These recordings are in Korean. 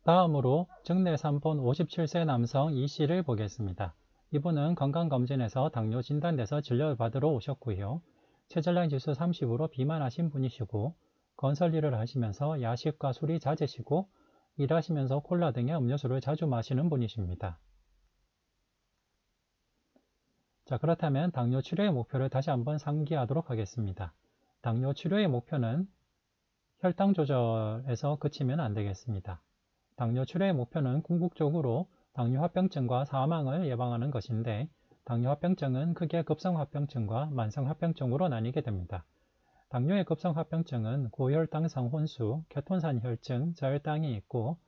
다음으로 증내 3번 57세 남성 E씨를 보겠습니다. 이분은 건강검진에서 당뇨 진단돼서 진료를 받으러 오셨고요. 체질량 지수 30으로 비만하신 분이시고 건설 일을 하시면서 야식과 술이 잦으시고 일하시면서 콜라 등의 음료수를 자주 마시는 분이십니다. 자, 그렇다면 당뇨 치료의 목표를 다시 한번 상기하도록 하겠습니다. 당뇨 치료의 목표는 혈당 조절에서 그치면 안 되겠습니다. 당뇨 치료의 목표는 궁극적으로 당뇨합병증과 사망을 예방하는 것인데 당뇨합병증은 크게 급성합병증과 만성합병증으로 나뉘게 됩니다. 당뇨의 급성합병증은 고혈당성 혼수, 케톤산 혈증, 저혈당이 있고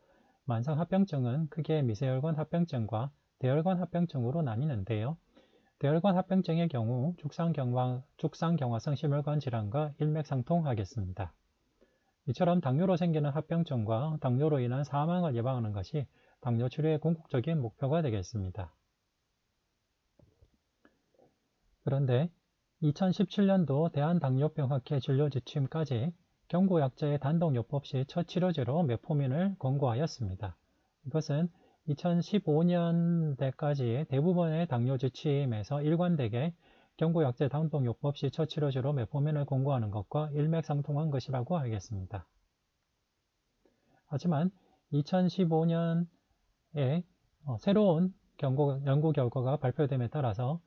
만성합병증은 크게 미세혈관 합병증과 대혈관 합병증으로 나뉘는데요. 대혈관 합병증의 경우 죽상경화성 심혈관 질환과 일맥상통하겠습니다. 이처럼 당뇨로 생기는 합병증과 당뇨로 인한 사망을 예방하는 것이 당뇨 치료의 궁극적인 목표가 되겠습니다. 그런데 2017년도 대한당뇨병학회 진료지침까지 경구약제의 단독요법 시 첫 치료제로 메포민을 권고하였습니다. 이것은 2015년대까지 대부분의 당뇨지침에서 일관되게 경구약제 단독요법 시 첫 치료제로 메포민을 권고하는 것과 일맥상통한 것이라고 하겠습니다. 하지만 2015년에 새로운 연구 결과가 발표됨에 따라서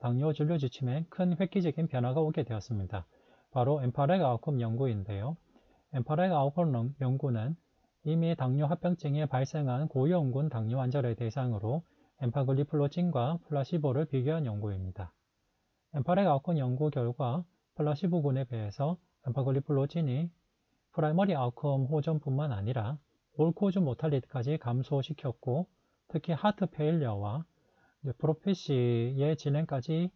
당뇨 진료 지침에 큰 획기적인 변화가 오게 되었습니다. 바로 엠파렉 아웃컴 연구인데요. 엠파렉 아웃컴 연구는 이미 당뇨 합병증이 발생한 고위험군 당뇨 환자를 대상으로 엠파글리플로진과 플라시보를 비교한 연구입니다. 엠파렉 아웃컴 연구 결과 플라시보군에 비해서 엠파글리플로진이 프라이머리 아웃컴 호전뿐만 아니라 올코즈 모탈리티까지 감소시켰고 특히 하트 페일리어와 프로페시의 진행까지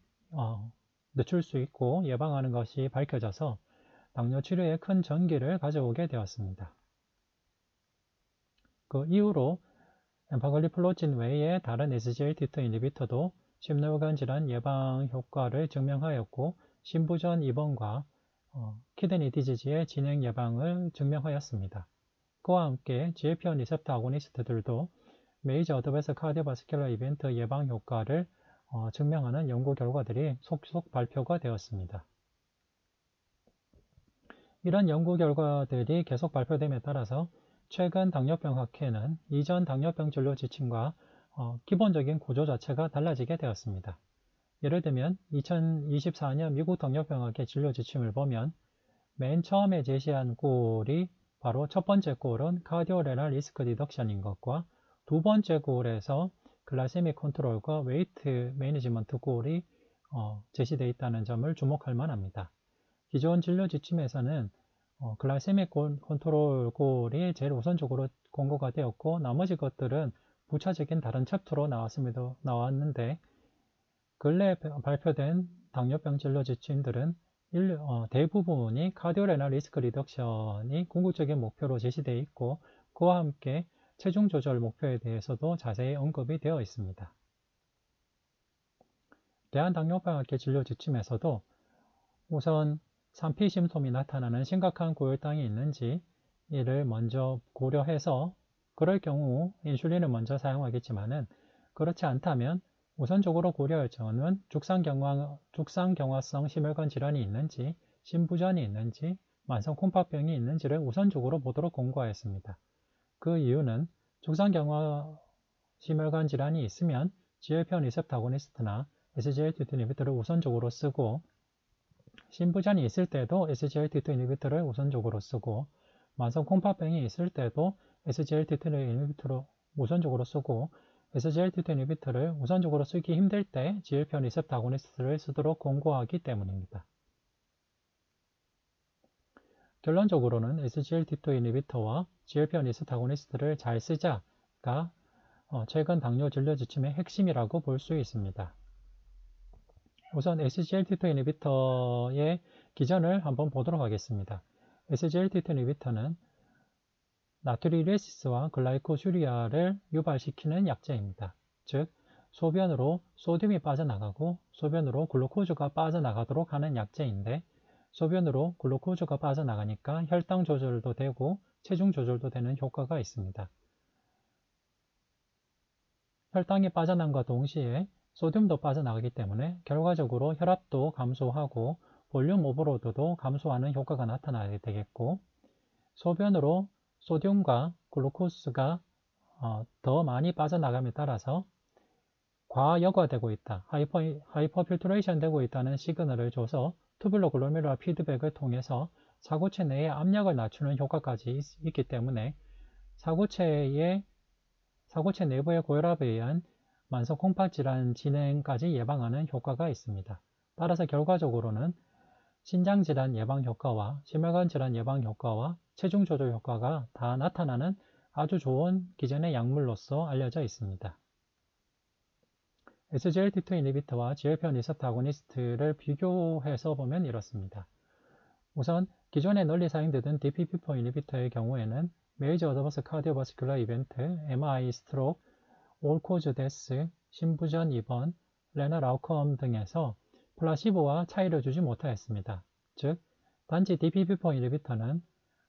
늦출 수 있고 예방하는 것이 밝혀져서 당뇨 치료에 큰 전기를 가져오게 되었습니다. 그 이후로 엠파글리플로진 외에 다른 SGLT2 인히비터도 심뇌혈관 질환 예방 효과를 증명하였고 심부전 입원과 키드니 디지즈의 진행 예방을 증명하였습니다. 그와 함께 GLP-1 리셉터 아고니스트들도 메이저 어드밴스 카디오바스큘러 이벤트 예방 효과를 증명하는 연구 결과들이 속속 발표가 되었습니다. 이런 연구 결과들이 계속 발표됨에 따라서 최근 당뇨병학회는 이전 당뇨병 진료 지침과 기본적인 구조 자체가 달라지게 되었습니다. 예를 들면 2024년 미국 당뇨병학회 진료 지침을 보면 맨 처음에 제시한 골이 바로 첫 번째 골은 카디오레날 리스크 리덕션인 것과 두 번째 골에서 글라세믹 컨트롤과 웨이트 매니지먼트 골이 제시되어 있다는 점을 주목할 만합니다. 기존 진료 지침에서는 글라세믹 컨트롤 골이 제일 우선적으로 권고가 되었고 나머지 것들은 부차적인 다른 챕터로 나왔는데 근래 발표된 당뇨병 진료 지침들은 대부분이 카디오레날 리스크 리덕션이 궁극적인 목표로 제시되어 있고 그와 함께 체중 조절 목표에 대해서도 자세히 언급이 되어 있습니다. 대한당뇨병학회 진료 지침에서도 우선 산피 심톰이 나타나는 심각한 고혈당이 있는지 이를 먼저 고려해서 그럴 경우 인슐린을 먼저 사용하겠지만은 그렇지 않다면 우선적으로 고려할 점은 죽상경화성 심혈관 질환이 있는지 심부전이 있는지 만성 콩팥병이 있는지를 우선적으로 보도록 권고하였습니다. 그 이유는 죽상경화 심혈관 질환이 있으면 GLP-1 리셉터 아고니스트나 SGLT2 인히비터를 우선적으로 쓰고 심부전이 있을 때도 SGLT2 인히비터를 우선적으로 쓰고 만성 콩팥병이 있을 때도 SGLT2 인히비터를 우선적으로 쓰고 SGLT2 인히비터를 우선적으로 쓰기 힘들 때 GLP-1 리셉터 아고니스트를 쓰도록 권고하기 때문입니다. 결론적으로는 SGLT2 인히비터와 GLP-1 리셉터 아고니스트를 잘 쓰자가 최근 당뇨 진료 지침의 핵심이라고 볼 수 있습니다. 우선 SGLT2 인히비터의 기전을 한번 보도록 하겠습니다. SGLT2 인히비터는 나트리레시스와 글라이코슈리아를 유발시키는 약제입니다. 즉, 소변으로 소듐이 빠져나가고 소변으로 글루코즈가 빠져나가도록 하는 약제인데 소변으로 글루코즈가 빠져나가니까 혈당 조절도 되고 체중 조절도 되는 효과가 있습니다. 혈당이 빠져나간과 동시에 소듐도 빠져나가기 때문에 결과적으로 혈압도 감소하고 볼륨 오버로드도 감소하는 효과가 나타나게 되겠고, 소변으로 소듐과 글루코스가 더 많이 빠져나감에 따라서 과여과되고 있다, 하이퍼필트레이션 되고 있다는 시그널을 줘서 투뷸러 글로메룰라 피드백을 통해서 사구체 내의 압력을 낮추는 효과까지 있기 때문에 사구체 내부의 고혈압에 의한 만성 콩팥질환 진행까지 예방하는 효과가 있습니다. 따라서 결과적으로는 신장질환 예방 효과와 심혈관 질환 예방 효과와 체중 조절 효과가 다 나타나는 아주 좋은 기존의 약물로서 알려져 있습니다. SGLT2 이니비터와 GLP-1 리셉터 아고니스트를 비교해서 보면 이렇습니다. 우선 기존에 널리 사용되던 DPP4 이니비터의 경우에는 메이저 어드버스 카디오바스큘러 이벤트, MI, 스트로크, 올코즈 데스, 심부전 입원, 레널 아웃컴 등에서 플라시보와 차이를 주지 못하였습니다. 즉, 단지 DPP4 이니비터는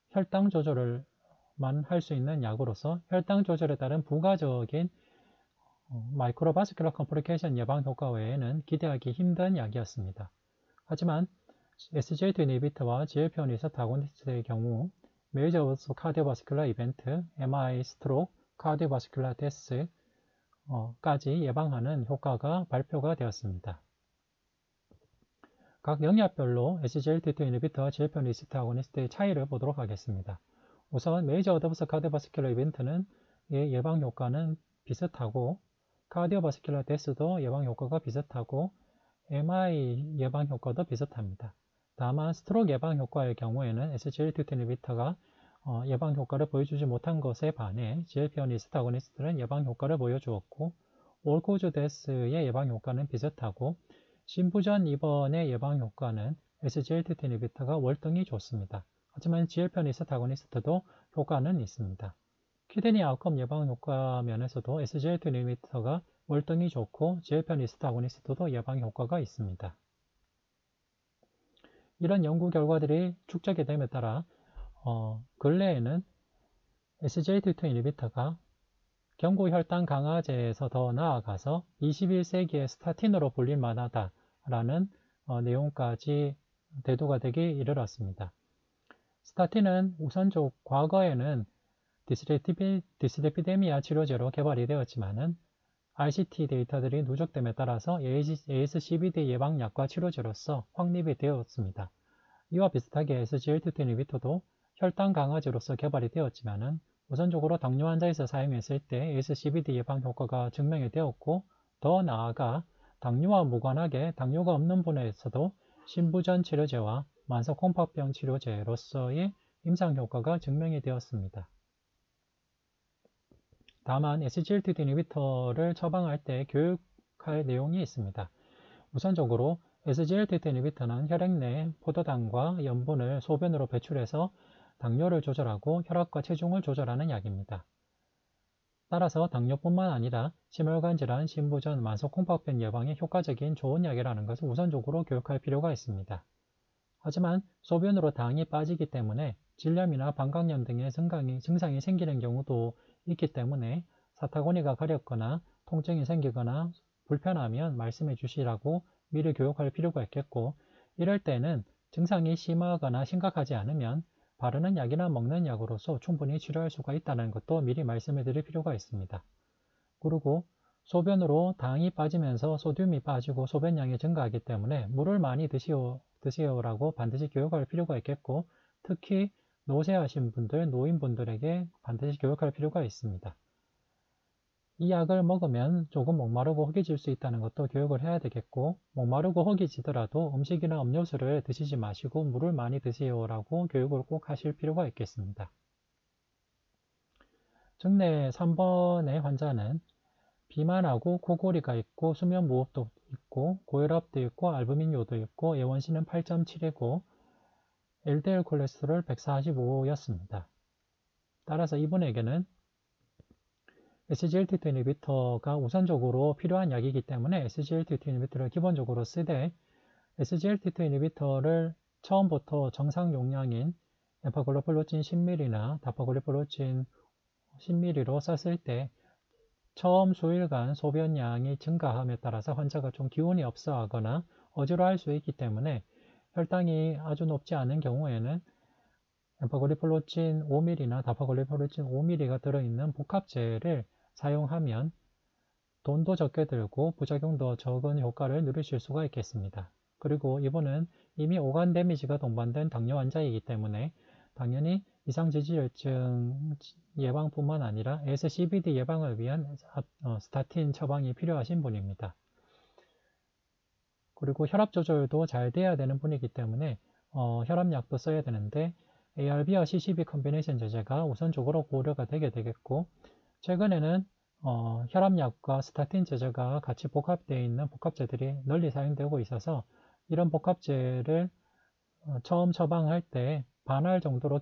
혈당 조절을만 할 수 있는 약으로서 혈당 조절에 따른 부가적인 마이크로바스큘러 컴플리케이션 예방 효과 외에는 기대하기 힘든 약이었습니다. 하지만 SGLT 이니비터와 GLP-1 리셉터 아고니스트의 경우 메이저 어드버스 카디오바스큘러 이벤트, MI, 스트로크, 카디오바스큘러 데스 까지 예방하는 효과가 발표가 되었습니다. 각 영약별로 SGLT2 이니비터와 GLP-1 리셉터 아고니스트의 차이를 보도록 하겠습니다. 우선 메이저 어드버스 카디오바스큘러 이벤트는 예방 효과는 비슷하고, 카디오바스큘러 데스도 예방 효과가 비슷하고, MI 예방 효과도 비슷합니다. 다만 스트로크 예방 효과의 경우에는 SGLT2 이니비터가 예방 효과를 보여주지 못한 것에 반해 GLP-1 리셉터 아고니스트는 예방 효과를 보여주었고, 올코즈 데스의 예방 효과는 비슷하고, 심부전 입원의 예방 효과는 SGLT2 이니비터가 월등히 좋습니다. 하지만 GLP-1 리셉터 아고니스트도 효과는 있습니다. 키드니 아웃컴 예방 효과 면에서도 SGLT2 이니비터가 월등히 좋고 GLP-1 리셉터 아고니스트도 예방 효과가 있습니다. 이런 연구 결과들이 축적이 됨에 따라 근래에는 SGLT2 이니비터가 경구혈당 강화제에서 더 나아가서 21세기의 스타틴으로 불릴 만하다라는 내용까지 대두가 되기 이르렀습니다. 스타틴은 우선적 과거에는 디슬리피데미아 치료제로 개발이 되었지만은 RCT 데이터들이 누적됨에 따라서 ASCVD 예방약과 치료제로서 확립이 되었습니다. 이와 비슷하게 SGLT2 이니비터도 혈당 강화제로서 개발이 되었지만은 우선적으로 당뇨 환자에서 사용했을 때 ASCVD 예방 효과가 증명이 되었고, 더 나아가 당뇨와 무관하게 당뇨가 없는 분에서도 심부전 치료제와 만성 콩팥병 치료제로서의 임상 효과가 증명이 되었습니다. 다만 SGLT2 이니비터를 처방할 때 교육할 내용이 있습니다. 우선적으로 SGLT2 이니비터는 혈액 내 포도당과 염분을 소변으로 배출해서 당뇨를 조절하고 혈압과 체중을 조절하는 약입니다. 따라서 당뇨뿐만 아니라 심혈관 질환, 심부전, 만성 콩팥병 예방에 효과적인 좋은 약이라는 것을 우선적으로 교육할 필요가 있습니다. 하지만 소변으로 당이 빠지기 때문에 질염이나 방광염 등의 증상이 생기는 경우도 있기 때문에 사타구니가 가렵거나 통증이 생기거나 불편하면 말씀해 주시라고 미리 교육할 필요가 있겠고, 이럴 때는 증상이 심하거나 심각하지 않으면 바르는 약이나 먹는 약으로서 충분히 치료할 수가 있다는 것도 미리 말씀해 드릴 필요가 있습니다. 그리고 소변으로 당이 빠지면서 소듐이 빠지고 소변량이 증가하기 때문에 물을 많이 드시오라고 반드시 교육할 필요가 있겠고, 특히 노쇠하신 분들, 노인분들에게 반드시 교육할 필요가 있습니다. 이 약을 먹으면 조금 목마르고 허기질 수 있다는 것도 교육을 해야 되겠고, 목마르고 허기지더라도 음식이나 음료수를 드시지 마시고 물을 많이 드세요라고 교육을 꼭 하실 필요가 있겠습니다. 증례 3번의 환자는 비만하고 코골이가 있고 수면무호흡도 있고 고혈압도 있고 알부민요도 있고 A1C는 8.7이고 LDL 콜레스테롤 145였습니다. 따라서 이분에게는 SGLT2 이니비터가 우선적으로 필요한 약이기 때문에 SGLT2 이니비터를 기본적으로 쓰되, SGLT2 이니비터를 처음부터 정상 용량인 에파글로플로친 10ml나 다파글로플로친 10ml로 썼을 때 처음 수일간 소변량이 증가함에 따라서 환자가 좀 기운이 없어 하거나 어지러워할 수 있기 때문에 혈당이 아주 높지 않은 경우에는 엠파글리폴로친 5mg나 다파글리폴로친 5mg가 들어있는 복합제를 사용하면 돈도 적게 들고 부작용도 적은 효과를 누리실 수가 있겠습니다. 그리고 이분은 이미 오간 데미지가 동반된 당뇨 환자이기 때문에 당연히 이상지질혈증 예방뿐만 아니라 SCBD 예방을 위한 스타틴 처방이 필요하신 분입니다. 그리고 혈압 조절도 잘 돼야 되는 분이기 때문에 혈압약도 써야 되는데 ARB와 CCB 컨비네이션 제제가 우선적으로 고려가 되게 되겠고, 최근에는 혈압약과 스타틴 제제가 같이 복합되어 있는 복합제들이 널리 사용되고 있어서 이런 복합제를 처음 처방할 때 반할 정도로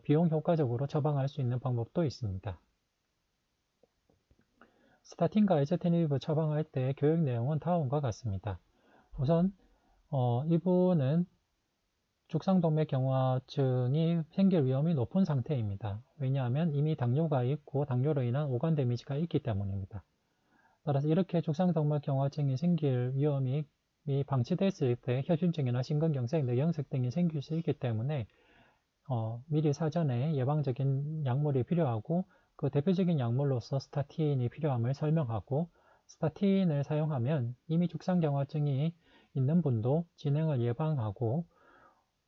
비용 효과적으로 처방할 수 있는 방법도 있습니다. 스타틴과 에제테니브 처방할 때 교육 내용은 다음과 같습니다. 우선 이분은 죽상동맥경화증이 생길 위험이 높은 상태입니다. 왜냐하면 이미 당뇨가 있고 당뇨로 인한 오간 데미지가 있기 때문입니다. 따라서 이렇게 죽상동맥경화증이 생길 위험이 방치됐을 때 협심증이나 심근경색, 뇌경색 등이 생길 수 있기 때문에 미리 사전에 예방적인 약물이 필요하고, 그 대표적인 약물로서 스타틴이 필요함을 설명하고, 스타틴을 사용하면 이미 죽상경화증이 있는 분도 진행을 예방하고,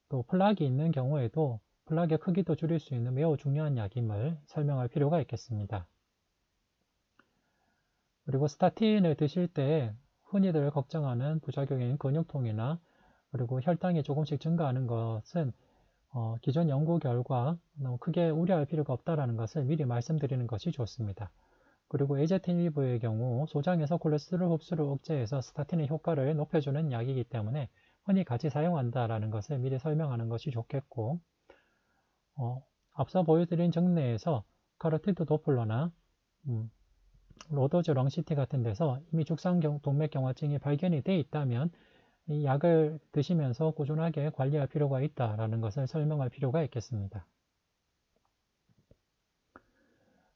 또 플락이 있는 경우에도 플락의 크기도 줄일 수 있는 매우 중요한 약임을 설명할 필요가 있겠습니다. 그리고 스타틴을 드실 때 흔히들 걱정하는 부작용인 근육통이나 그리고 혈당이 조금씩 증가하는 것은 기존 연구 결과 너무 크게 우려할 필요가 없다는 것을 미리 말씀드리는 것이 좋습니다. 그리고 에제티니브의 경우 소장에서 콜레스테롤 흡수를 억제해서 스타틴의 효과를 높여주는 약이기 때문에 흔히 같이 사용한다라는 것을 미리 설명하는 것이 좋겠고, 앞서 보여드린 정례에서 카로티드 도플러나 로더즈 렁시티 같은 데서 이미 죽상동맥경화증이 발견이 돼 있다면 이 약을 드시면서 꾸준하게 관리할 필요가 있다라는 것을 설명할 필요가 있겠습니다.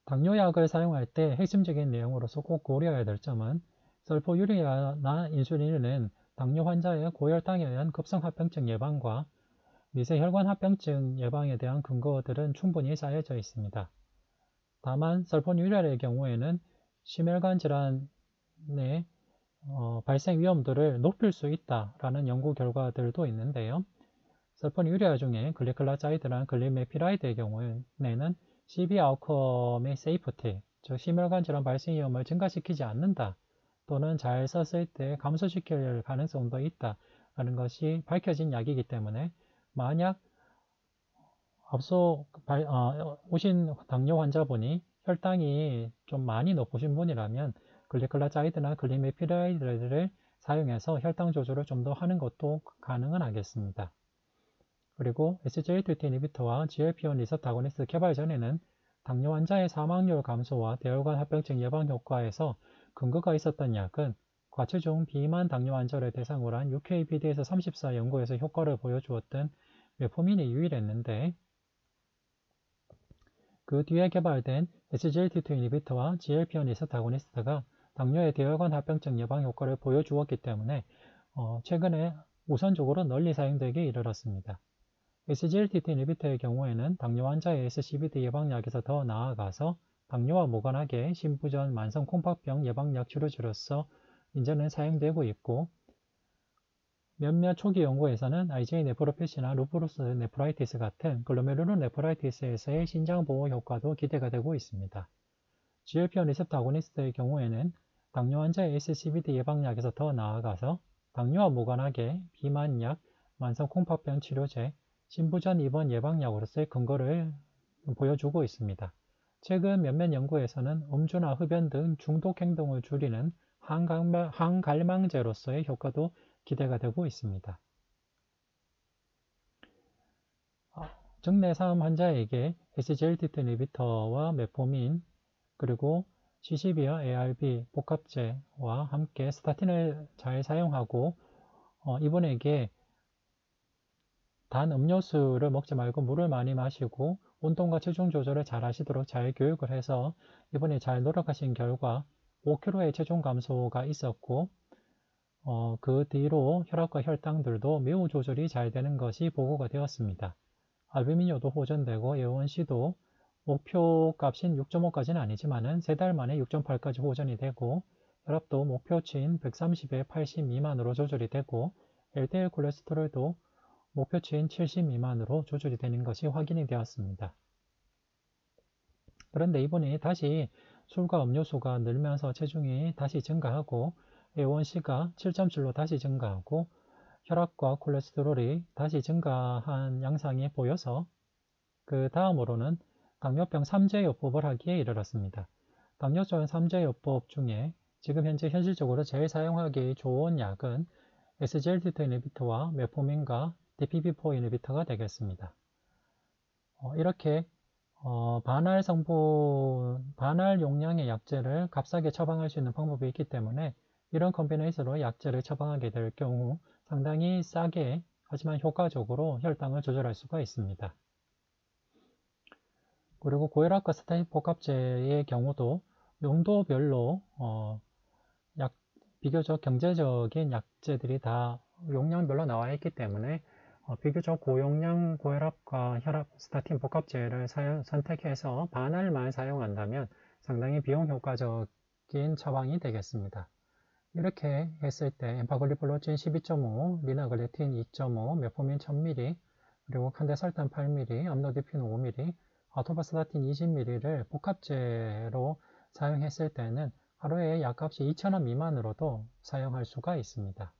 당뇨약을 사용할 때 핵심적인 내용으로서 꼭 고려해야 될 점은, 설포유리아나 인슐린은 당뇨 환자의 고혈당에 의한 급성합병증 예방과 미세혈관합병증 예방에 대한 근거들은 충분히 쌓여져 있습니다. 다만 설포유리아의 경우에는 심혈관 질환의 발생 위험도를 높일 수 있다라는 연구 결과들도 있는데요. 설포유리아 중에 글리클라자이드랑 글리메피라이드의 경우에는 CV 아웃컴의 세이프티, 즉 심혈관 질환 발생 위험을 증가시키지 않는다, 또는 잘 썼을 때 감소시킬 가능성도 있다라는 것이 밝혀진 약이기 때문에, 만약 앞서 오신 당뇨 환자분이 혈당이 좀 많이 높으신 분이라면 글리클라자이드나 글리메피라이드를 사용해서 혈당 조절을 좀 더 하는 것도 가능은 하겠습니다. 그리고 SGLT2 이니비터와 GLP-1 리서트 아고니스트 개발 전에는 당뇨 환자의 사망률 감소와 대혈관 합병증 예방 효과에서 근거가 있었던 약은 과체중 비만 당뇨 환자를 대상으로 한 UKBD에서 34 연구에서 효과를 보여주었던 메포민이 유일했는데, 그 뒤에 개발된 SGLT2 이니비터와 GLP-1 리서트 아고니스트가 당뇨의 대혈관 합병증 예방 효과를 보여주었기 때문에 최근에 우선적으로 널리 사용되게 이르렀습니다. SGLT2 이니비터의 경우에는 당뇨 환자의 SCBD 예방약에서 더 나아가서 당뇨와 무관하게 심부전 만성 콩팥병 예방약 치료제로서 이제는 사용되고 있고, 몇몇 초기 연구에서는 IgA 네프로패시나 루푸루스 네프라이티스 같은 글로메룰로 네프라이티스에서의 신장 보호 효과도 기대가 되고 있습니다. GLP-1 리셉터 아고니스트의 경우에는 당뇨 환자의 SCBD 예방약에서 더 나아가서 당뇨와 무관하게 비만약, 만성 콩팥병 치료제, 심부전 입원 예방약으로서의 근거를 보여주고 있습니다. 최근 몇몇 연구에서는 음주나 흡연 등 중독 행동을 줄이는 항갈망제로서의 효과도 기대가 되고 있습니다. 정내사암 환자에게 SGLT2 이니비터와 메포민, 그리고 CCB와 ARB 복합제와 함께 스타틴을 잘 사용하고, 이분에게 단 음료수를 먹지 말고 물을 많이 마시고 운동과 체중 조절을 잘 하시도록 잘 교육을 해서 이번에 잘 노력하신 결과 5kg의 체중 감소가 있었고 그 뒤로 혈압과 혈당들도 매우 조절이 잘 되는 것이 보고가 되었습니다. 알부민료도 호전되고 A1C도 목표 값인 6.5까지는 아니지만은 3달 만에 6.8까지 호전이 되고 혈압도 목표치인 130에 80 미만으로 조절이 되고 LDL 콜레스테롤도 목표치인 70 미만으로 조절이 되는 것이 확인이 되었습니다. 그런데 이번에 다시 술과 음료수가 늘면서 체중이 다시 증가하고 A1C가 7.7로 다시 증가하고 혈압과 콜레스테롤이 다시 증가한 양상이 보여서 그 다음으로는 당뇨병 3제요법을 하기에 이르렀습니다. 당뇨병 3제요법 중에 지금 현재 현실적으로 제일 사용하기 좋은 약은 SGLT2 이니비터와 메포민과 DPP4 이니비터가 되겠습니다. 이렇게 반할 성분, 반할 용량의 약제를 값싸게 처방할 수 있는 방법이 있기 때문에 이런 컨비네이션으로 약제를 처방하게 될 경우 상당히 싸게 하지만 효과적으로 혈당을 조절할 수가 있습니다. 그리고 고혈압과 스타틴 복합제의 경우도 용도별로 비교적 경제적인 약제들이 다 용량별로 나와 있기 때문에 비교적 고용량 고혈압과 혈압 스타틴 복합제를 선택해서 반할만 사용한다면 상당히 비용 효과적인 처방이 되겠습니다. 이렇게 했을 때 엠파글리플로진 12.5, 리나글레틴 2.5, 메포민 1000ml, 그리고 칸데설탄 8ml, 암로디핀 5ml, 아토바스타틴 20ml를 복합제로 사용했을 때는 하루에 약값이 2,000원 미만으로도 사용할 수가 있습니다.